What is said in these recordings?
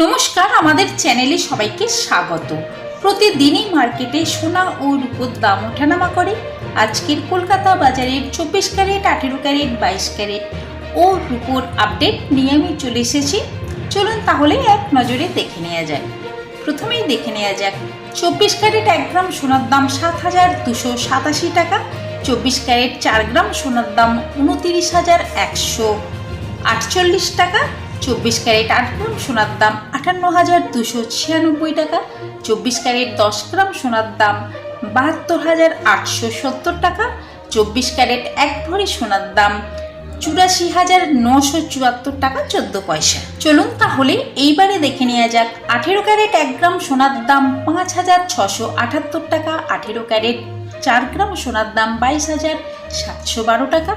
নমস্কার, আমাদের চ্যানেলে সবাইকে স্বাগত। প্রতিদিনই মার্কেটে সোনা ও রূপোর দাম ওঠানামা করে। আজকের কলকাতা বাজারের 24 ক্যারেট, 18 ক্যারেট, 22 ক্যারেট ও রূপোর আপডেট নিয়ে আমি চলে এসেছি। চলুন তাহলে এক নজরে দেখে নেওয়া যায়। প্রথমেই দেখে নেওয়া যাক 24 ক্যারেট 1 গ্রাম সোনার দাম 7,287 টাকা। 24 ক্যারেট 4 গ্রাম সোনার দাম 29,148 টাকা। 24 ক্যারেট 8 গ্রাম সোনার দাম 58,296 টাকা। 24 ক্যারেট 10 গ্রাম সোনার দাম 72,870 টাকা। 24 ক্যারেট 1 ভরি সোনার দাম 84,974 টাকা 14 পয়সা। চলুন তাহলে এইবারে দেখে নেওয়া যাক 18 ক্যারেট 1 গ্রাম সোনার দাম 5,678 টাকা। 18 ক্যারেট 4 গ্রাম সোনার দাম 22,712 টাকা।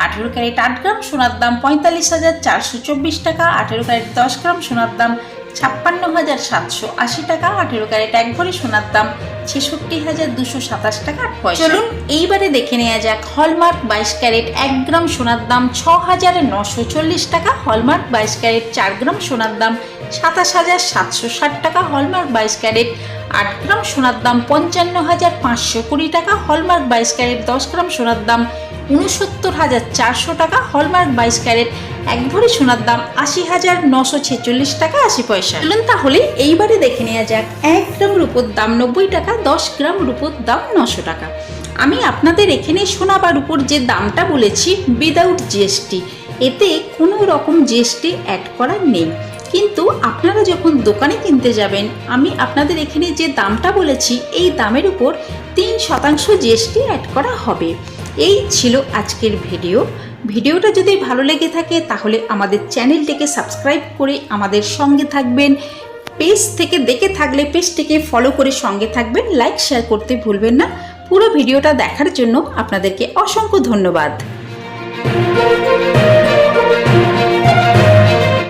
18 ক্যারেট 8 গ্রাম সোনার দাম 45,424 টাকা। 18 ক্যারেট 10 গ্রাম সোনার দাম 56,780 টাকা। 18 ক্যারেট 1 ভরি সোনার দাম 66,227 টাকা 8 পয়সা। চলুন এইবারে দেখে নেওয়া যাক হলমার্ক 22 ক্যারেট 1 গ্রাম সোনার দাম 6,940 টাকা। হলমার্ক 22 ক্যারেট 4 গ্রাম সোনার দাম 27,760 টাকা। হলমার্ক 22 ক্যারেট 8 গ্রাম সোনার দাম 55,520 টাকা। হলমার্ক 22 ক্যারেট 10 গ্রাম সোনার দাম 69,400 টাকা। হলমার্ক 22 ক্যারেট 1 ভরি সোনার দাম 80,946 টাকা 80 পয়সা। চলুন তাহলে এইবারে দেখে নেওয়া যাক 1 গ্রাম রূপোর দাম 90 টাকা। 10 গ্রাম রূপোর দাম 900 টাকা। আমি আপনাদের এখানে সোনা বা রূপোর যে দামটা বলেছি উইদাউট জিএসটি, এতে কোনো রকম জিএসটি অ্যাড করা নেই। কিন্তু আপনারা যখন দোকানে কিনতে যাবেন, আমি আপনাদের এখানে যে দামটা বলেছি এই দামের উপর 3% জিএসটি অ্যাড করা হবে। এই ছিল আজকের ভিডিওটা যদি ভালো লেগে থাকে তাহলে আমাদের চ্যানেলটিকে সাবস্ক্রাইব করে আমাদের সঙ্গে থাকবেন। পেজ থেকে দেখে থাকলে পেজটিকে ফলো করে সঙ্গে থাকবেন। লাইক শেয়ার করতে ভুলবেন না। পুরো ভিডিওটা দেখার জন্য আপনাদেরকে অসংখ্য ধন্যবাদ।